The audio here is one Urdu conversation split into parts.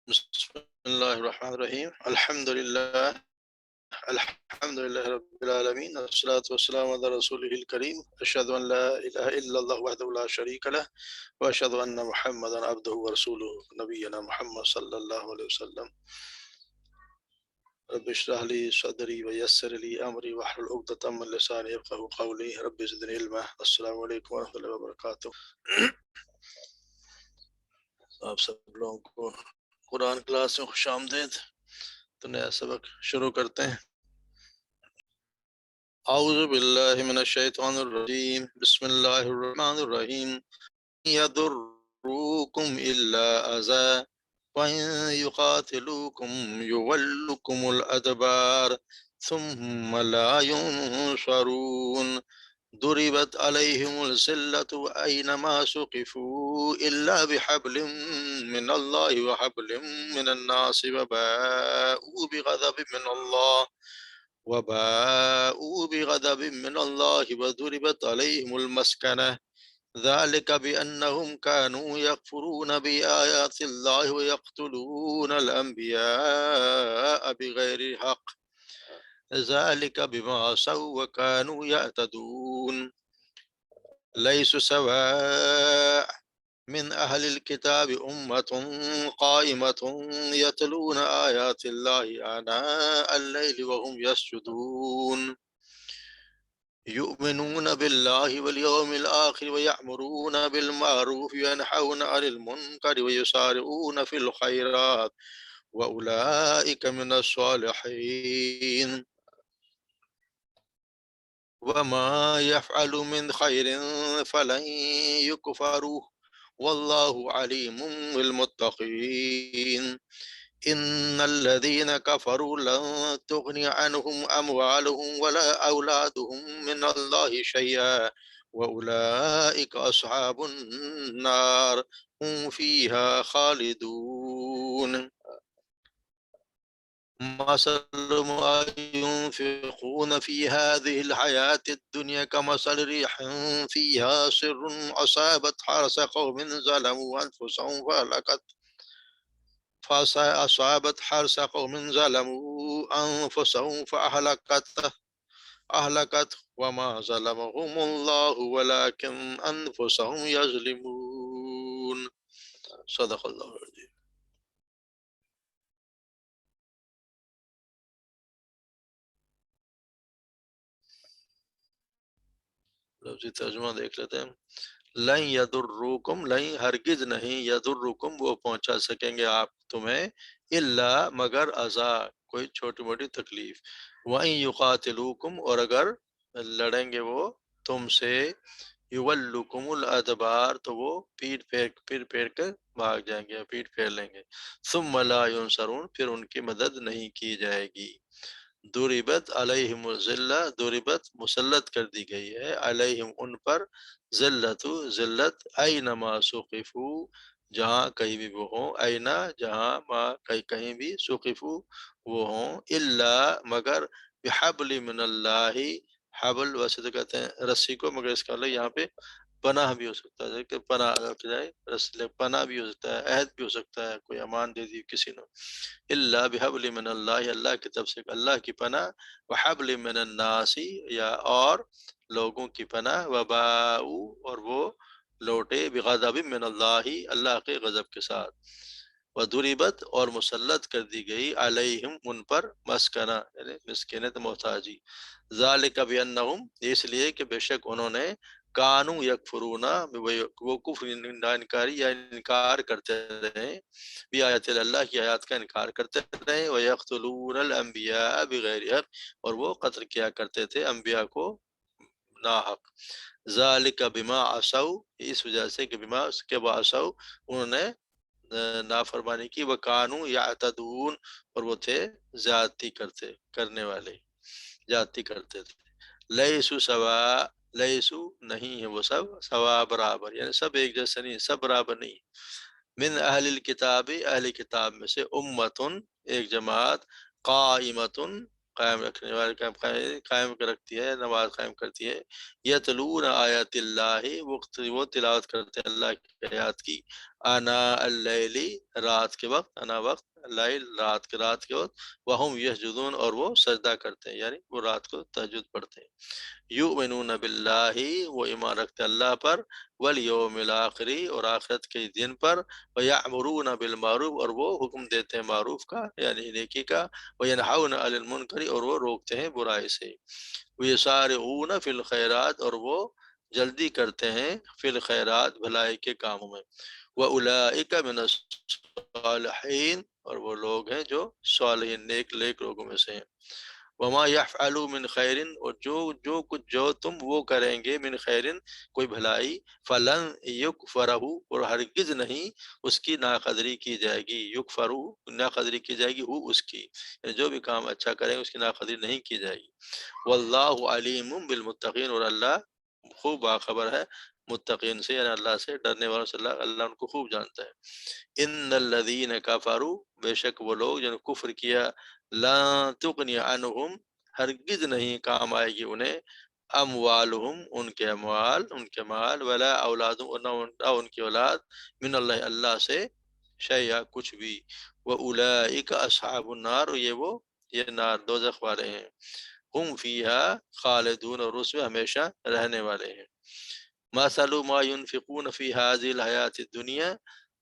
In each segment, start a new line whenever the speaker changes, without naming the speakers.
بسم اللہ الرحمن الرحیم الحمد للہ رب العالمین والصلاة والسلام علی رسولہ الکریم اشہد ان لا الہ الا اللہ وحدہ لا شریک لہ واشہد ان محمدا عبدہ ورسولہ نبینا محمد صلی اللہ علیہ وسلم رب اشرح لی صدری ویسر لی امری واحلل عقدۃ من لسانی یفقہوا قولی رب زدنی علما۔ السلام علیکم ورحمۃ اللہ وبرکاتہ۔ آپ سب لوگوں کو قرآن کلاس میں خوش آمدید۔ تو نیا سبق شروع کرتے ہیں۔ اعوذ باللہ من الشیطان الرجیم، بسم اللہ الرحمن الرحیم۔ یضروکم الا اذى وَإِن يُقَاتِلُوكُمْ يُوَلُّكُمُ الْأَدْبَارَ ثُمَّ لَا يُنصَرُونَ ضُرِبَتْ عَلَيْهِمُ الذِّلَّةُ أَيْنَمَا ثُقِفُوا إِلَّا بِحَبْلٍ مِّنَ اللَّهِ وَحَبْلٍ مِّنَ النَّاسِ وباءوا بغضب من الله وضربت عليهم المسكنة ذلك بأنهم كانوا يكفرون بآيات الله ويقتلون الأنبياء بغير حق ذلك بما عصوا وكانوا يعتدون ليسوا سواء من أهل الكتاب أمة قائمة يتلون آيات الله آناء الليل وهم يسجدون يؤمنون بالله واليوم الآخر ويأمرون بالمعروف وينهون عن المنكر ويسارعون في الخيرات وأولئك من الصالحين وما يفعل من خير فلن يكفروه والله عليم بالمتقين إن الذين كفروا لن تغني عنهم أموالهم ولا أولادهم من الله شيئا وأولئك أصحاب النار هم فيها خالدون مثل ما ينفقون في هذه الحياة الدنيا كمثل ريح فيها سر أصابت حرث قوم ظلموا أنفسهم فأصابت حرث قوم ظلموا أنفسهم فأهلكت وما ظلمهم الله ولكن أنفسهم يظلمون صدق اللہ العظیم۔ لفظی ترجمہ دیکھ لیتے ہیں۔ لن یضروکم، لن ہرگز نہیں، یضروکم وہ پہنچا سکیں گے آپ تمہیں، الا مگر اذا کوئی چھوٹی موٹی تکلیف، وَإِن یقاتلوکم اور اگر لڑیں گے وہ تم سے، یولکم الادبار تو وہ پیٹ پھیر کر بھاگ جائیں گے، پیٹ پھیر لیں گے، ثم لا ینصرون پھر ان کی مدد نہیں کی جائے گی۔ ضربت علیہم الذلہ، ضربت مسلط کر دی گئی ہے، علیہم ان پر، ذلت ذلت، اینما ثقفوا جہاں کہیں بھی وہ ہوں، اینا جہاں، ما کہیں بھی، ثقفوا وہ ہوں، الا مگر، بحبل من اللہ، حبل ویسے تو کہتے ہیں رسی کو، مگر اس کا اللہ یہاں پہ پناہ بھی ہو سکتا ہے کہ پناہ جائے، پناہ بھی ہو سکتا ہے، عہد بھی ہو سکتا ہے، کوئی امان دے دی کسی نے، اللہ بحبل من اللہ اللہ کی طرف سے اللہ کی پناہ، وحبل من الناس یا اور لوگوں کی پناہ، وباؤ اور وہ لوٹے، بغضب من اللہ اللہ کے غضب کے ساتھ، وضربت اور مسلط کر دی گئی، علیہم ان پر، مسکنہ یعنی مسکنت محتاجی، ذالک بانہم اس لیے کہ بے شک انہوں نے، کانو یکفرون وہ کفر انکاری یا انکار کرتے رہے، بھی آیات اللہ کی آیات کا انکار کرتے رہے، وَيَقْتُلُونَ الْأَنْبِيَاءَ بِغَيْرِ حق اور وہ قتل کیا کرتے تھے انبیاء کو ناحق، ذَلِكَ بِمَا عَصَوْا اس وجہ سے کہ بما اس کے بعصوا انہوں نے نافرمانی کی، وَكَانُوا يَعْتَدُونَ اور وہ تھے زیادتی کرنے والے، زیادتی کرتے تھے، لیسو سوا لیسو نہیں ہے وہ سب، سوا برابر یعنی سب ایک جیسے نہیں، سب برابر نہیں، من اہل الکتاب اہل کتاب میں سے، امتن ایک جماعت، قائمتن قائم رکھنے والے، قائم رکھتی ہے، نماز قائم کرتی ہے، یتلون آیات اللہ وہ تلاوت کرتے ہیں اللہ کی آیات کی، آنا اللیلی رات کے وقت، آنا وقت اللیل رات کے وقت، وہم یسجدون اور وہ سجدہ کرتے ہیں، یعنی وہ رات کو تہجد پڑھتے ہیں۔ یؤمنون باللہ وہ ایمان رکھتے اللہ پر، والیوم الآخری اور آخرت کے دن پر، ویأمرون بالمعروف اور وہ حکم دیتے ہیں معروف کا یعنی نیکی کا، وینہون عن المنکر اور وہ روکتے ہیں برائی سے، ویسارعون فی الخیرات اور وہ جلدی کرتے ہیں فی الخیرات بھلائی کے کاموں میں، وَأُولَئِكَ مِنَ الصَّالِحِينَ اور وہ لوگ ہیں جو صالحین نیک لوگوں میں سے ہیں۔ وما يفعلوا من خیر اور جو کچھ جو تم وہ کریں گے من خیر کوئی بھلائی، فلن یکفرہ اور ہرگز نہیں اس کی ناقدری کی جائے گی، یکفرہ ناقدری کی جائے گی ہو اس کی، یعنی جو بھی کام اچھا کریں اس کی ناقدری نہیں کی جائے گی۔ واللہ علیم بالمتقین اور اللہ خوب باخبر ہے متقین سے، یعنی اللہ سے ڈرنے والوں سے، اللہ ان کو خوب جانتا ہے۔ ان الذین کفروا بے شک وہ لوگ جنہوں نے کفر کیا، لا تغنی عنہم ہرگز نہیں کام آئے گی انہیں، اموالہم ان کے مال، ولا اولادہم اور نہ ان کی اولاد، من اللہ اللہ سے شیئا کچھ بھی، واولئک اصحاب النار یہ نار دوزخ والے ہیں، ہم فیہا خالدون اور اس میں ہمیشہ رہنے والے ہیں۔ مثل ما ينفقون فی هذه الحیات الدنیا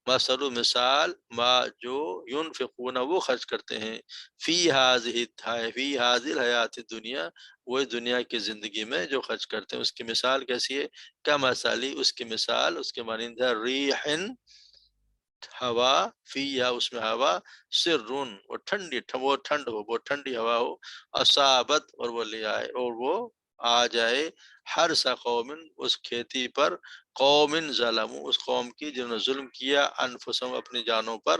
مثل مثال ما جو ينفقون وہ خرچ کرتے ہیں فی هذه الحیات الدنیا وہ دنیا کی زندگی میں جو خرچ کرتے ہیں اس کی مثال کیسی ہے، کمثلی اس کی مثال اس کے مانند ہے ریح ہوا، فی یا اس میں ہوا، سرون وہ ٹھنڈ ہو، وہ ٹھنڈی ہوا ہو، اصابت اور وہ لے آئے اور وہ آ جائے، ہر سا قوم اس کھیتی پر، قوم ظلم اس قوم کی جنہوں نے ظلم کیا، انفسهم اپنی جانوں پر،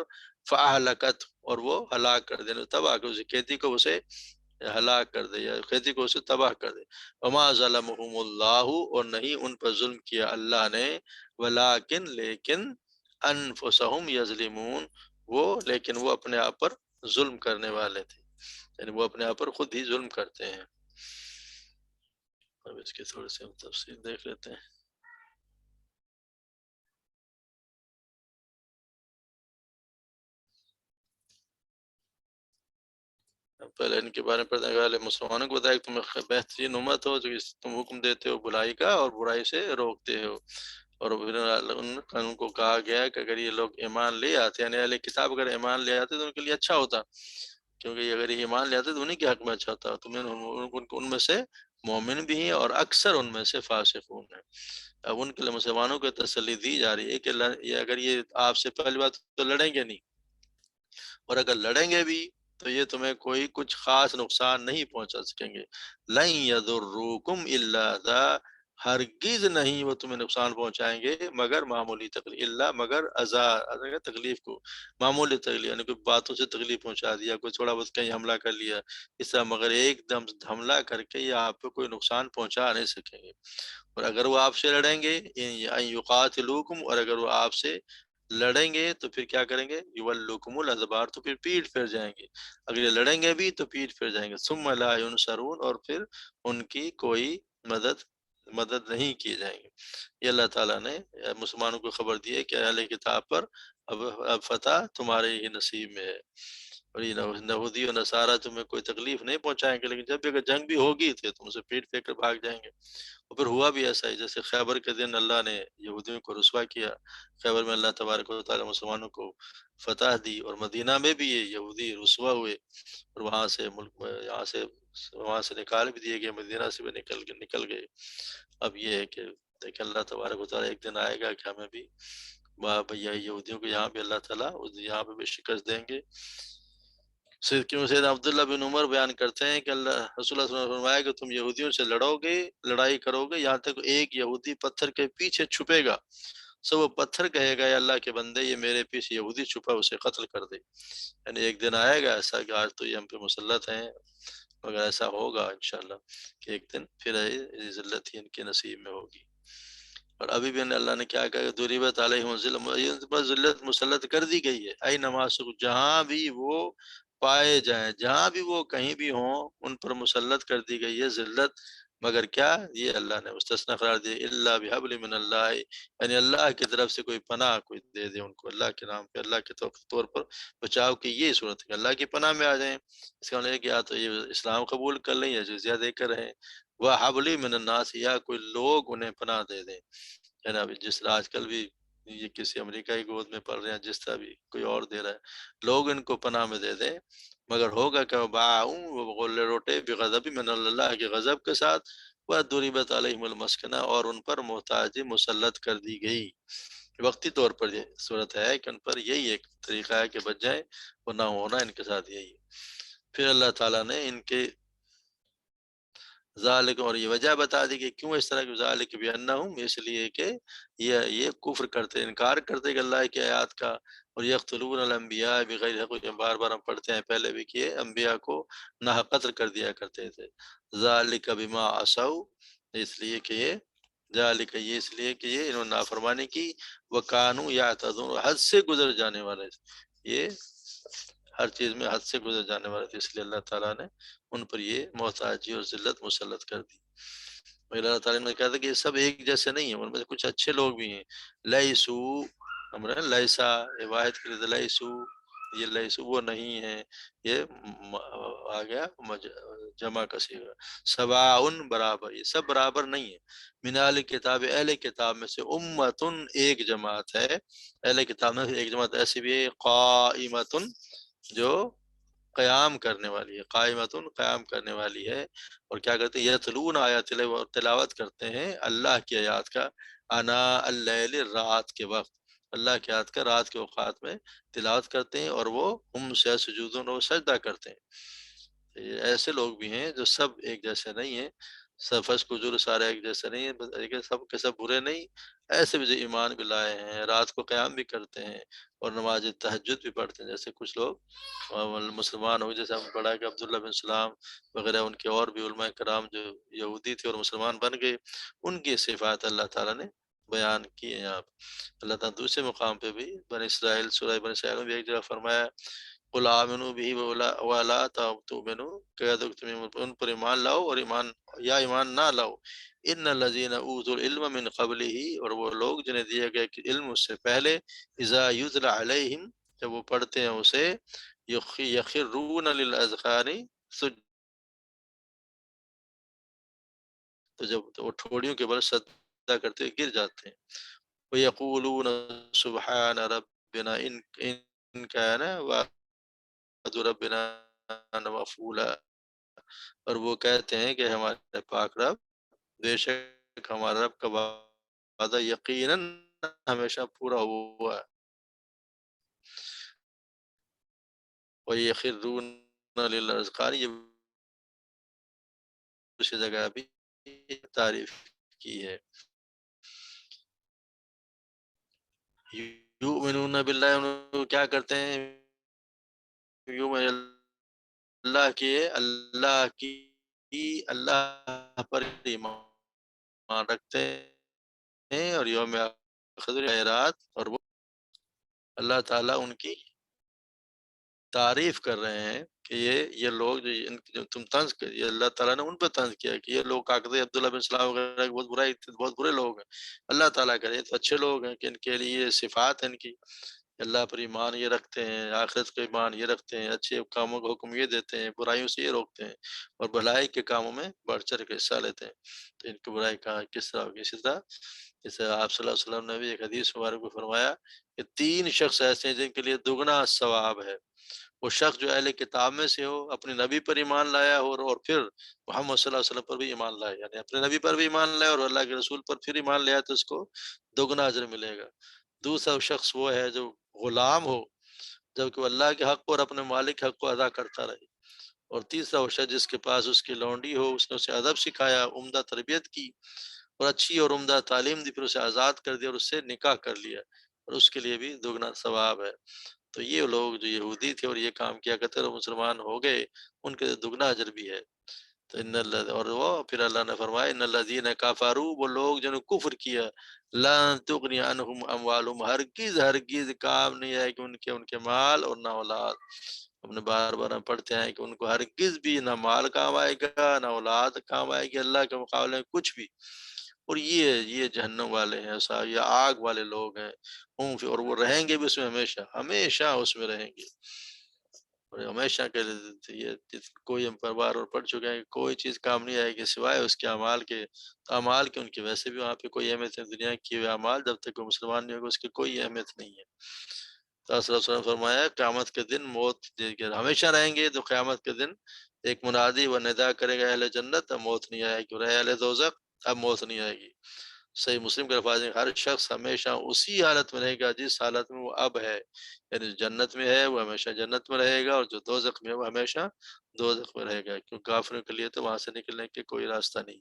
فاہلکت اور وہ ہلاک کر دے، تباہ کر اس کھیتی کو اسے ہلاک کر دے یا کھیتی کو اسے تباہ کر دے۔ وما ظلمهم اللہ اور نہیں ان پر ظلم کیا اللہ نے، ولیکن لیکن انفسهم یظلمون لیکن وہ اپنے آپ پر ظلم کرنے والے تھے، یعنی وہ اپنے آپ پر خود ہی ظلم کرتے ہیں۔ اب اس کی تھوڑی سی ہم تفصیل دیکھ لیتے ہیں۔ پہلے ان کے بارے میں پڑھنے والے مسلمانوں کو بتایا کہ تم بہترین امت ہو جو تم حکم دیتے ہو بلائی کا اور برائی سے روکتے ہو، اور پھر ان کو کہا گیا کہ اگر یہ لوگ ایمان لے آتے یعنی اہل کتاب اگر ایمان لے آتے تو ان کے لیے اچھا ہوتا، کیونکہ اگر یہ ایمان لے آتے تو انہیں کے حق میں اچھا ہوتا، تمہیں ان میں سے مومن بھی ہیں اور اکثر ان میں سے فاسقون ہیں۔ اب ان کے لیے مسلمانوں کو تسلی دی جا رہی ہے کہ اگر یہ آپ سے پہلی بات تو لڑیں گے نہیں، اور اگر لڑیں گے بھی تو یہ تمہیں کوئی کچھ خاص نقصان نہیں پہنچا سکیں گے، لن یضروکم الا ذا ہرگز نہیں وہ تمہیں نقصان پہنچائیں گے مگر معمولی تکلیف، اللہ مگر اذا تکلیف کو، معمولی تکلیف یعنی کوئی باتوں سے تکلیف پہنچا دیا، کوئی تھوڑا بہت کہیں حملہ کر لیا اس طرح، مگر ایک دم حملہ کر کے یہ آپ کو کوئی نقصان پہنچا نہیں سکیں گے۔ اور اگر وہ آپ سے لڑیں گے ان یقاتلوکم اور اگر وہ آپ سے لڑیں گے تو پھر کیا کریں گے، یولوکم الادبار تو پھر پیٹ پھر جائیں گے، اگر یہ لڑیں گے بھی تو پیٹ پھر جائیں گے، ثم لا ینصرون اور پھر ان کی کوئی مدد نہیں کی جائیں گے۔ یہ اللہ تعالیٰ نے مسلمانوں کو خبر دی ہے کہ اہل کتاب پر اب فتح تمہارے ہی نصیب میں ہے، اور یہ یہودی اور نصارہ تمہیں کوئی تکلیف نہیں پہنچائیں گے، لیکن جب بھی اگر جنگ بھی ہوگی تو تم سے پیٹ پھیر کر بھاگ جائیں گے۔ اور پھر ہوا بھی ایسا ہی، جیسے خیبر کے دن اللہ نے یہودیوں کو رسوا کیا، خیبر میں اللہ تبارک و تعالیٰ مسلمانوں کو فتح دی، اور مدینہ میں بھی یہ یہودی رسوا ہوئے، اور وہاں سے وہاں سے نکال بھی دیے گئے، مدینہ سے بھی نکل گئے۔ اب یہ ہے کہ دیکھیں اللہ تبارک و تعالیٰ ایک دن آئے گا کہ ہمیں بھی بھیا یہودیوں کو یہاں پہ اللہ تعالیٰ یہاں پہ بھی شکست دیں گے۔ سید عبداللہ بن عمر بیان کرتے ہیں کہ اللہ رسول اللہ صلی اللہ علیہ وسلم نے فرمایا کہ تم یہودیوں سے لڑائی کرو گے یہاں تک ایک یہودی پتھر کے پیچھے چھپے گا، سو وہ پتھر کہے گا یا اللہ کے بندے یہ میرے پیچھے یہودی چھپا اسے قتل کر دے، یعنی ایک دن آئے گا ایسا کہ آج تو یہ ہم پہ مسلط ہیں، مگر ایسا ہوگا انشاءاللہ کہ ایک دن پھر ذلت ہی ان کے نصیب میں ہوگی۔ اور ابھی بھی اللہ نے کیا کہا کہ ضربت علیہم الذلۃ پر ذلت مسلط کر دی گئی ہے، اینما جہاں بھی وہ پائے جائیں، جہاں بھی وہ کہیں بھی ہوں ان پر مسلط کر دی گئی ہے ذلت، مگر کیا یہ اللہ نے مستثنا قرار دیا الا بحبل من اللہ، یعنی اللہ کی طرف سے کوئی پناہ کوئی دے دے ان کو اللہ کے نام پہ، اللہ کے طور پر بچاؤ کی یہ صورت ہے کہ اللہ کی پناہ میں آ جائیں۔ اس کا مطلب ہے کہ یا تو یہ اسلام قبول کر لیں یا جزیہ دے کر رہیں، وہ حبل من الناس، یا کوئی لوگ انہیں پناہ دے دیں، ہے نا؟ جس طرح آج کل بھی یہ کسی امریکہ کی گود میں پڑھ رہے ہیں، جس طرح بھی کوئی اور دے رہا ہے، لوگ ان کو پناہ میں دے دیں، مگر ہوگا کہ وہ غل روٹے بغضب من اللہ کے غضب کے ساتھ، وہ ضربت علیہم المسکنہ، اور ان پر محتاجی مسلط کر دی گئی۔ وقتی طور پر یہ صورت ہے کہ ان پر یہی ایک طریقہ ہے کہ بچ جائیں، وہ نہ ہونا ان کے ساتھ یہی ہے۔ پھر اللہ تعالیٰ نے ان کے ذالک، اور یہ وجہ بتا دی کہ کیوں اس طرح کی، ذالک بانہم، اس لیے کہ یہ کفر کرتے، انکار کرتے کہ اللہ کی آیات کا، اور یقتلون الانبیاء بغیر حق، بار بار ہم پڑھتے ہیں پہلے بھی کہ انبیاء کو ناحق قتل کر دیا کرتے تھے۔ ذالک بما عصوا، اس لیے کہ یہ ذالک، یہ اس لیے کہ یہ انہوں نے نافرمانی کی، وکانوا یعتدون، حد سے گزر جانے والے، یہ ہر چیز میں حد سے گزر جانے والے تھے، اس لیے اللہ تعالیٰ نے ان پر یہ محتاجی اور ذلت مسلط کر دی۔ اور اللہ تعالیٰ نے کہا تھا کہ یہ سب ایک جیسے نہیں ہیں، ان میں سے کچھ اچھے لوگ بھی ہیں۔ لیسو، ہمارا لیسا، یہ واحد کے لیے لیسو، یہ لیسو وہ نہیں ہے، یہ آ گیا جمع کا صیغہ۔ سواء، برابر، یہ سب برابر نہیں ہے۔ من اہل کتاب، اہل کتاب میں سے امتن، ایک جماعت ہے، اہل کتاب میں سے ایک جماعت ایسی بھی ہے، قائمتن، جو قیام کرنے والی ہے، قائمتن، قیام کرنے والی ہے، اور کیا کرتے ہیں، یتلون آیات اللہ، اور تلاوت کرتے ہیں اللہ کی آیات کا، انا اللیل، رات کے وقت، اللہ کی آیات کا رات کے اوقات میں تلاوت کرتے ہیں، اور وہ ہم سے سجودون، وہ سجدہ کرتے ہیں۔ یہ ایسے لوگ بھی ہیں جو سب ایک جیسے نہیں ہیں، سب فس کو جر سارے ایک جیسے نہیں ہیں، لیکن سب کے سب برے نہیں، ایسے بھی جو ایمان بھی لائے ہیں، رات کو قیام بھی کرتے ہیں، اور نماز تہجد بھی پڑھتے ہیں، جیسے کچھ لوگ مسلمان ہو، جیسے ہم پڑھا کہ عبداللہ بن سلام وغیرہ، ان کے اور بھی علماء کرام جو یہودی تھے اور مسلمان بن گئے، ان کی صفات اللہ تعالیٰ نے بیان کی ہیں یہاں پہ۔ اللہ تعالیٰ دوسرے مقام پہ بھی بنی اسرائیل، سورہ بنی اسرائیل میں بھی ایک جگہ فرمایا، قل آمنوا به ولا تؤمنوا، کہہ دو کہ تم ان پر ایمان لاؤ اور ایمان نہ لاؤ، ان الذین اوتوا العلم من قبلہ، اور وہ لوگ جنہیں دیا گیا کہ علم اس سے پہلے، اذا یتلی علیہم، جب وہ پڑھتے ہیں اسے، یخرون للاذقان سجدا، تو جب وہ ٹھوڑیوں کے بل سجدہ کرتے ہوئے گر جاتے ہیں، وَيَقُولُونَ سُبْحَانَ رَبِّنَا إِن كَانَ وعد ربنا مفعولا، اور وہ کہتے ہیں کہ ہمارے پاک رب، بے شک ہمارا رب کا وعدہ یقیناً ہمیشہ پورا ہوا ہے۔ وَيَخِرُّونَ لِلْأَذْقَانِ، یہ دوسری جگہ بھی تعریف کی ہے۔ یؤمنون باللہ، انہوں کیا کرتے ہیں، اللہ کی اللہ پر ایمان رکھتے ہیں، اور یوم آخر خیرات، اور وہ اللہ تعالیٰ ان کی تعریف کر رہے ہیں کہ یہ لوگ جو تم طنز کر، یہ اللہ تعالیٰ نے ان پہ طنز کیا کہ یہ لوگ کاغذ عبداللہ بن سلام وغیرہ بہت برے لوگ ہیں، اللہ تعالیٰ کرے تو اچھے لوگ ہیں کہ ان کے لیے صفات ہیں ان کی، اللہ پر ایمان یہ رکھتے ہیں، آخرت کا ایمان یہ رکھتے ہیں، اچھے کاموں کا حکم یہ دیتے ہیں، برائیوں سے یہ روکتے ہیں، اور بھلائی کے کاموں میں بڑھ چڑھ کے حصہ لیتے ہیں۔ تو ان کی برائی کہاں کس طرح ہوگی؟ اسی طرح جیسے آپ صلی اللہ علیہ وسلم نے بھی ایک حدیث مبارک میں فرمایا کہ 3 شخص ایسے ہیں جن کے لیے دگنا ثواب ہے۔ وہ شخص جو اہل کتاب میں سے ہو، اپنے نبی پر ایمان لایا ہو، اور پھر محمد صلی اللہ علیہ وسلم پر بھی ایمان لائے، یعنی اپنے نبی پر بھی ایمان لائے اور اللہ کے رسول پر پھر ایمان لیا، تو اس کو دگنا اجر ملے گا۔ دوسرا شخص وہ ہے جو غلام ہو، جبکہ وہ اللہ کے حق کو اور اپنے مالک حق کو ادا کرتا رہے۔ اور تیسرا وہ شخص جس کے پاس اس کی لونڈی ہو، اس نے اسے ادب سکھایا، عمدہ تربیت کی، اور اچھی اور عمدہ تعلیم دی، پھر اسے آزاد کر دیا اور اس سے نکاح کر لیا، اور اس کے لیے بھی دگنا ثواب ہے۔ تو یہ لوگ جو یہودی تھے اور یہ کام کیا کرتے اور مسلمان ہو گئے، ان کے دگنا اجر بھی ہے۔ تو اور وہ پھر اللہ نے فرمایا، ان الذین کفروا، وہ لوگ جنہوں نے کفر کیا، لن تغنی عنہم اموالہم، ہرگز کام نہیں آئے کہ ان کے مال اور نہ اولاد، اپنے بار بار ہم پڑھتے ہیں کہ ان کو ہرگز بھی نہ مال کام آئے گا، نہ اولاد کام آئے گی اللہ کے مقابلے میں کچھ بھی۔ اور یہ جہنم والے ہیں، یہ آگ والے لوگ ہیں، اور وہ رہیں گے بھی اس میں ہمیشہ، ہمیشہ اس میں رہیں گے۔ اور ہمیشہ کے لیے کوئی ہم پر بار اور پڑھ چکے ہیں کہ کوئی چیز کام نہیں آئے گی سوائے اس کے اعمال کے۔ اعمال کے ان کی ویسے بھی وہاں پہ کوئی اہمیت نہیں، دنیا کی ہوئے اعمال جب تک وہ مسلمان نہیں ہوگا اس کی کوئی اہمیت نہیں ہے۔ تو صلی اللہ علیہ وسلم نے فرمایا قیامت کے دن موت ہمیشہ رہیں گے، تو قیامت کے دن ایک منادی و ندا کرے گا اہل جنت، اب موت نہیں آئے گی، اور اہل دوزخ اب موت نہیں آئے گی۔ صحیح مسلم کے الفاظ ہیں ہر شخص ہمیشہ اسی حالت میں رہے گا جس حالت میں وہ اب ہے، یعنی جو جنت میں ہے وہ ہمیشہ جنت میں رہے گا، اور جو دوزخ میں ہے وہ ہمیشہ دوزخ میں رہے گا، کیونکہ کافروں کے لیے تو وہاں سے نکلنے کے کوئی راستہ نہیں۔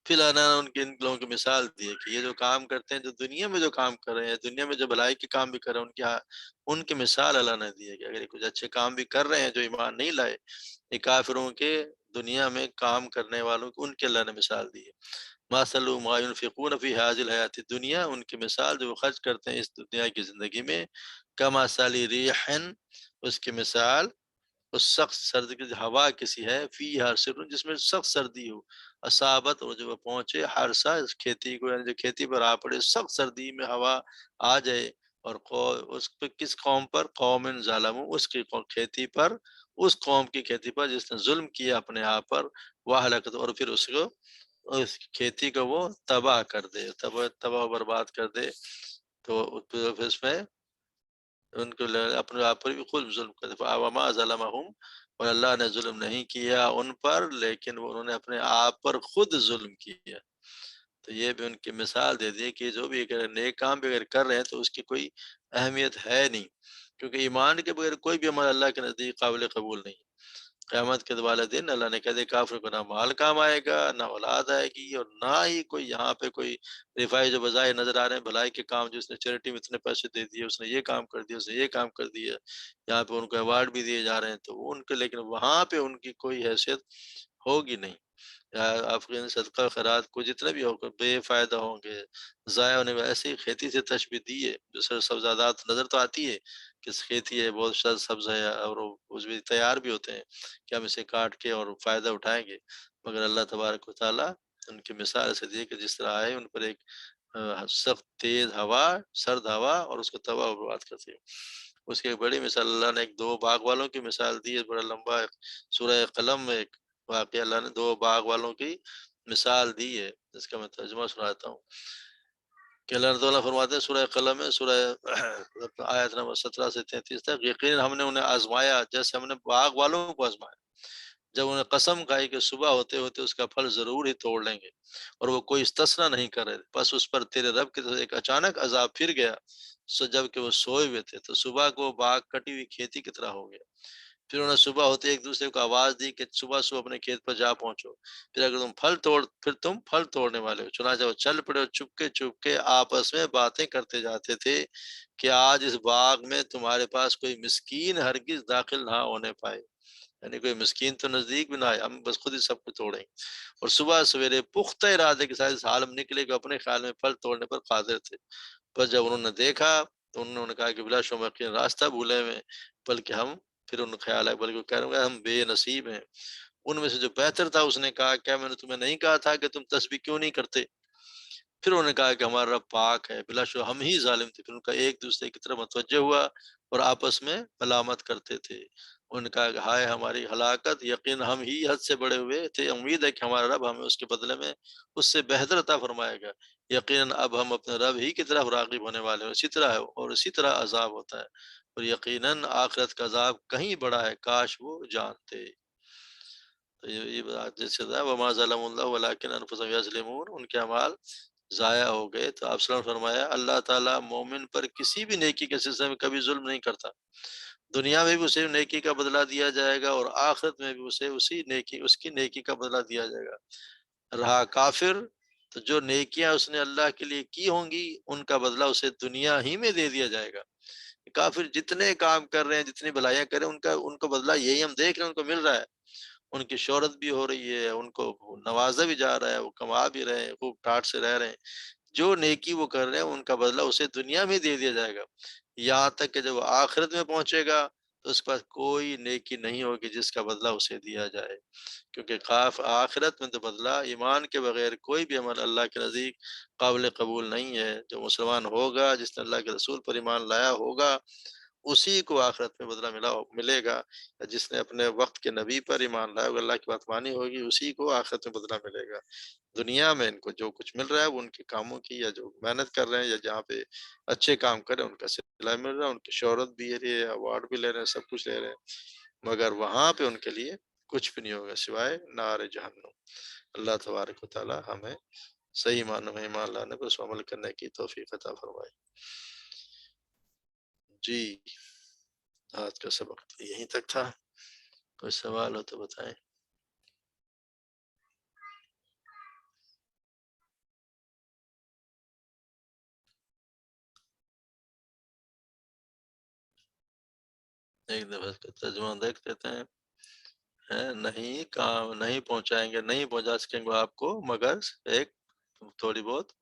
پھر اللہ نے ان لوگوں کی مثال دی ہے کہ یہ جو کام کرتے ہیں، جو دنیا میں جو کام کر رہے ہیں، دنیا میں جو بھلائی کے کام بھی کر رہے ہیں، ان کی مثال اللہ نے دی ہے کہ اگر یہ کچھ اچھے کام بھی کر رہے ہیں جو ایمان نہیں لائے، یہ کافروں کے دنیا میں کام کرنے والوں کو ان کے اللہ نے مثال دی ہے۔ مثل ما ينفقون فی هذه الحیات الدنیا، ان کی مثال جو وہ خرچ کرتے ہیں اس دنیا کی زندگی میں، کمثل ریح، اس کی مثال اس سخت سردی کی ہوا کسی ہے، فی ہر سر جس میں سخت سردی ہو، اصابت اور جو وہ پہنچے ہر سا اس کھیتی کو، یعنی جو کھیتی پر آ پڑے، سخت سردی میں ہوا آ جائے، اور اس پہ کس قوم پر، قوم ظالم، اس کی کھیتی پر، اس قوم کی کھیتی پر جس نے ظلم کیا اپنے آپ پر، وہ ہلاکت، اور پھر اس کو اس کھیتی کو وہ تباہ کر دے، تباہ و برباد کر دے، تو پھر اس میں ان کو اپنے آپ پر بھی خود ظلم کر دیا، وما ظلمہم، اور اللہ نے ظلم نہیں کیا ان پر، لیکن انہوں نے اپنے آپ پر خود ظلم کیا۔ تو یہ بھی ان کی مثال دے دی کہ جو بھی اگر نیک کام بھی اگر کر رہے ہیں تو اس کی کوئی اہمیت ہے نہیں، کیونکہ ایمان کے بغیر کوئی بھی عمل اللہ کے نزدیک قابل قبول نہیں۔ قیامت کے والے دن اللہ نے کہہ دیا کافر کو نہ مال کام آئے گا، نہ اولاد آئے گی، اور نہ ہی کوئی یہاں پہ کوئی رفائی جو بظاہر نظر آ رہے ہیں بھلائی کے کام، جو اس نے چیریٹی میں اتنے پیسے دے دیے، اس نے یہ کام کر دیا، اس نے یہ کام کر دیا، یہاں پہ ان کو ایوارڈ بھی دیے جا رہے ہیں، تو ان کے لیکن وہاں پہ ان کی کوئی حیثیت ہوگی نہیں۔ آپ کے صدقہ خیرات کو جتنے بھی ہو بے فائدہ ہوں گے، ضائع ہونے والے، ایسے ہی کھیتی سے تشبیہ دی ہے، جو سبزادات نظر تو آتی ہے کہ کھیتی ہے بہت سبز ہے، اور اس بھی تیار بھی ہوتے ہیں کہ ہم اسے کاٹ کے اور فائدہ اٹھائیں گے، مگر اللہ تبارک و تعالیٰ ان کی مثال ایسے دی کہ جس طرح آئے ان پر ایک سخت تیز ہوا، سرد ہوا، اور اس کو تباہ و برباد کرتی ہے۔ اس کی ایک بڑی مثال اللہ نے ایک دو باغ والوں کی مثال دی ہے، بڑا لمبا ایک سورہ قلم میں ایک واقعہ اللہ نے دو باغ والوں کی مثال دی ہے، جس کا میں ترجمہ سناتا ہوں کہ اللہ تعالیٰ فرماتے ہیں سورہ قلم میں، سورہ آیت نمبر 17 سے 33 تک، یقیناً ہم نے انہیں آزمایا جیسے ہم نے باغ والوں کو آزمایا، جب انہیں قسم کھائی کہ صبح ہوتے ہوتے اس کا پھل ضرور ہی توڑ لیں گے، اور وہ کوئی استثنا نہیں کر رہے، بس اس پر تیرے رب کی طرف سے ایک اچانک عذاب پھر گیا، جب کہ وہ سوئے ہوئے تھے، تو صبح کو باغ کٹی ہوئی کھیتی کی طرح ہو گیا۔ پھر انہوں نے صبح ہوتے ایک دوسرے کو آواز دی کہ صبح صبح اپنے کھیت پر جا پہنچو، پھر تم پھل توڑنے والے ہو، چنانچہ وہ چل پڑے اور چپ کے آپس میں باتیں کرتے جاتے تھے کہ آج اس باغ میں تمہارے پاس کوئی مسکین ہرگز داخل نہ ہونے پائے، یعنی کوئی مسکین تو نزدیک بھی نہ آئے، ہم بس خود ہی سب کو توڑیں گے۔ اور صبح سویرے پختہ ارادے کے ساتھ اس حال میں نکلے کہ اپنے خیال میں پھل توڑنے پر قادر تھے، بس جب انہوں نے دیکھا تو انہوں نے کہا کہ بلا شبہ یقین راستہ بھولے ہوئے ہیں، بلکہ ہم، پھر انہوں نے خیال ہے بلکہ وہ کہہ رہے ہیں ہم بے نصیب ہیں۔ ان میں سے جو بہتر تھا اس نے کہا کیا میں نے تمہیں نہیں کہا تھا کہ تم تسبیح کیوں نہیں کرتے؟ پھر انہوں نے کہا کہ ہمارا رب پاک ہے، بلا شبہ ہم ہی ظالم تھے۔ پھر ان کا ایک دوسرے کی طرف متوجہ ہوا اور آپس میں ملامت کرتے تھے، انہوں نے کہا کہ ہائے ہماری ہلاکت، یقین ہم ہی حد سے بڑے ہوئے تھے، امید ہے کہ ہمارا رب ہمیں اس کے بدلے میں اس سے بہتر عطا فرمائے گا، یقیناً اب ہم اپنے رب ہی کی طرف راغب ہونے والے ہیں، اسی طرح عذاب ہوتا ہے، اور یقیناً آخرت کا عذاب کہیں بڑا ہے، کاش وہ جانتے۔ تو یہ بات جیسے تھا وما ظلم اللہ ولکن انفسهم یظلمون، ان کے اعمال ضائع ہو گئے، تو آپ صلی اللہ علیہ وسلم نے فرمایا اللہ تعالیٰ مومن پر کسی بھی نیکی کے سلسلے میں کبھی ظلم نہیں کرتا، دنیا میں بھی اسے نیکی کا بدلہ دیا جائے گا، اور آخرت میں بھی اسے اس کی نیکی کا بدلہ دیا جائے گا۔ رہا کافر، تو جو نیکیاں اس نے اللہ کے لیے کی ہوں گی ان کا بدلہ اسے دنیا ہی میں دے دیا جائے گا۔ کافر جتنے کام کر رہے ہیں، جتنی بھلائیاں کر رہے ہیں، ان کو بدلہ یہی ہم دیکھ رہے ہیں، ان کو مل رہا ہے، ان کی شہرت بھی ہو رہی ہے، ان کو نوازا بھی جا رہا ہے، وہ کما بھی رہے ہیں، خوب ٹاٹ سے رہ رہے ہیں، جو نیکی وہ کر رہے ہیں ان کا بدلہ اسے دنیا میں دے دیا جائے گا، یہاں تک کہ جب وہ آخرت میں پہنچے گا تو اس کے پاس کوئی نیکی نہیں ہوگی جس کا بدلہ اسے دیا جائے، کیونکہ آخرت میں تو بدلہ ایمان کے بغیر کوئی بھی عمل اللہ کے نزدیک قابل قبول نہیں ہے۔ جو مسلمان ہوگا، جس نے اللہ کے رسول پر ایمان لایا ہوگا، اسی کو آخرت میں بدلہ ملے گا۔ جس نے اپنے وقت کے نبی پر ایمان لایا ہوگا، اللہ کی بات مانی ہوگی، اسی کو آخرت میں بدلہ ملے گا۔ دنیا میں ان کو جو کچھ مل رہا ہے وہ ان کے کاموں کی، یا جو محنت کر رہے ہیں یا جہاں پہ اچھے کام کر رہے ہیں ان کا صلہ مل رہا ہے، ان کی شہرت بھی ہے، ایوارڈ بھی لے رہے ہیں، سب کچھ لے رہے ہیں، مگر وہاں پہ ان کے لیے کچھ بھی نہیں ہوگا سوائے نار جہنم۔ اللہ تبارک و تعالی ہمیں صحیح معنوں میں ایمان لانے پر اس پر عمل کرنے کی توفیق عطا فرمائے۔ جی، آج کا سبق یہیں تک تھا، کوئی سوال ہو تو بتائیں۔ ایک دفعہ اس کا ترجمہ دیکھ لیتے ہیں۔ نہیں کام نہیں پہنچائیں گے، نہیں پہنچا سکیں گے آپ کو مگر ایک تھوڑی بہت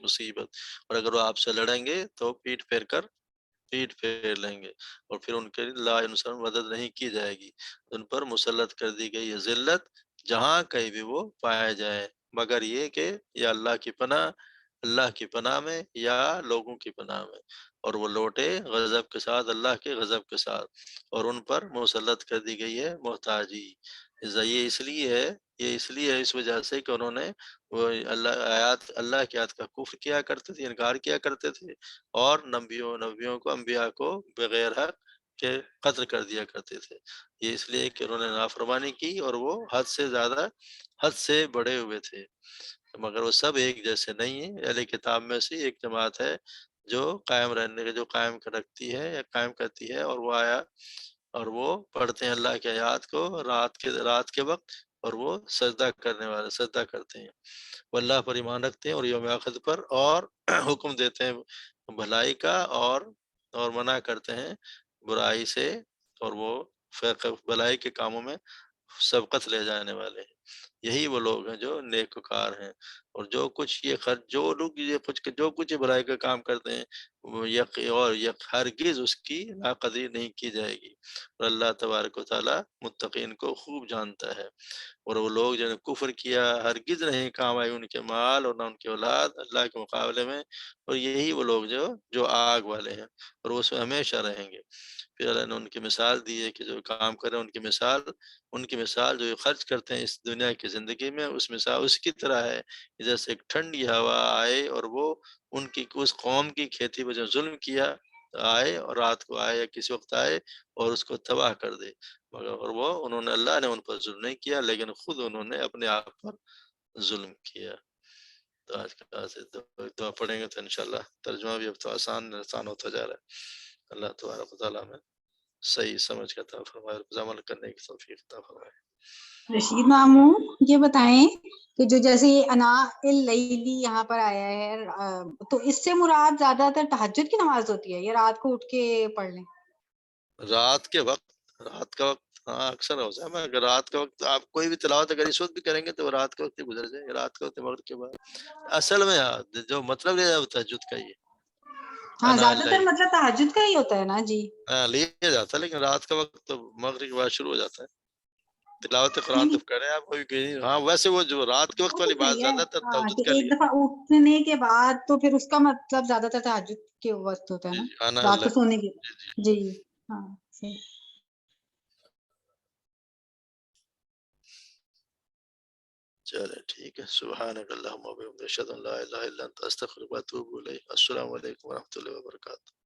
مصیبت، اور اگر وہ آپ سے لڑیں گے تو پیٹ پھیر لیں گے، اور پھر ان کے لا انسان مدد نہیں کی جائے گی، ان پر مسلط کر دی گئی ہے ذلت، جہاں کہیں بھی وہ پائے جائیں، مگر یہ کہ یا اللہ کی پناہ میں یا لوگوں کی پناہ میں، اور وہ لوٹے غضب کے ساتھ، اللہ کے غضب کے ساتھ، اور ان پر مسلط کر دی گئی ہے محتاجی۔ یہ اس لیے ہے اس وجہ سے کہ انہوں نے وہ اللہ کی آیات کا کفر کیا کرتے تھے، انکار کیا کرتے تھے، اور نبیوں کو، انبیاء کو بغیر حق کے قتل کر دیا کرتے تھے۔ یہ اس لیے کہ انہوں نے نافرمانی کی اور وہ حد سے بڑے ہوئے تھے، مگر وہ سب ایک جیسے نہیں ہیں۔ اہل کتاب میں سے ایک جماعت ہے جو قائم رکھتی ہے یا قائم کرتی ہے، اور وہ پڑھتے ہیں اللہ کی آیات کو رات کے وقت، اور وہ سجدہ کرتے ہیں، وہ اللہ پر ایمان رکھتے ہیں اور یوم آخر پر، اور حکم دیتے ہیں بھلائی کا، اور منع کرتے ہیں برائی سے، اور وہ بھلائی کے کاموں میں سبقت لے جانے والے ہیں۔ یہی وہ لوگ ہیں جو نیکوکار ہیں، اور جو کچھ برائی کا کام کرتے ہیں وہ ہرگز اس کی ناقدری نہیں کی جائے گی، اور اللہ تبارک و تعالی متقین کو خوب جانتا ہے۔ اور وہ لوگ جنہوں نے کفر کیا، ہرگز نہیں کام آئی ان کے مال اور نہ ان کی اولاد اللہ کے مقابلے میں، اور یہی وہ لوگ جو آگ والے ہیں، اور وہ اس میں ہمیشہ رہیں گے۔ پھر اللہ نے ان کی مثال دی ہے کہ جو کام کریں ان کی مثال جو خرچ کرتے ہیں اس دنیا کی زندگی میں، اس کی طرح ہے جیسے ایک ٹھنڈی ہوا آئے اور وہ اس قوم کی کھیتی پر جو ظلم کیا آئے، اور رات کو آئے یا کسی وقت آئے اور اس کو تباہ کر دے، اور اللہ نے ان پر ظلم نہیں کیا، لیکن خود انہوں نے اپنے آپ پر ظلم کیا۔ تو آج کا دعا پڑھیں گے تو انشاءاللہ ترجمہ بھی اب تو آسان ہوتا جا رہا ہے۔ اللہ تبارک و تعالیٰ میں صحیح سمجھ کا عطا فرمائے اور عمل کرنے کی توفیق عطا فرمائے۔
رشید ماموں یہ بتائیں کہ جو جیسے یہ انا اللیلی یہاں پر آیا ہے، تو اس سے مراد زیادہ تر تہجد کی نماز ہوتی ہے یا رات کو اٹھ کے پڑھ لیں؟
رات کا وقت ہاں اکثر ہو جائے، اگر رات کا وقت آپ کوئی بھی تلاوت اگر اس وقت بھی کریں گے تو رات کا وقت ہی گزر جائے گا، رات کا وقت مغرب کے بعد۔ اصل میں جو مطلب لیا جائے تہجد کا ہی ہے،
ہاں زیادہ تر مطلب تہجد کا ہی ہوتا ہے نا جی،
لیا جاتا ہے، لیکن رات کا وقت تو مغرب کے بعد شروع ہو جاتا ہے۔ تلاوت قرآن تو کریں آپ کوئی، ہاں ویسے وہ جو رات کے وقت والی بات زیادہ تر تہجد کا
ایک
لیے۔
دفعہ اٹھنے کے بعد تو پھر اس کا مطلب زیادہ تر تہجد کے وقت ہوتا ہے نا، رات کو سونے کے۔ جی ہاں صحیح۔
چلے ٹھیک ہے، سبحانک اللہم و بحمدک اشہد ان لا الہ الا انت استغفرک و اتوب الیک۔ السلام علیکم و رحمۃ اللہ وبرکاتہ۔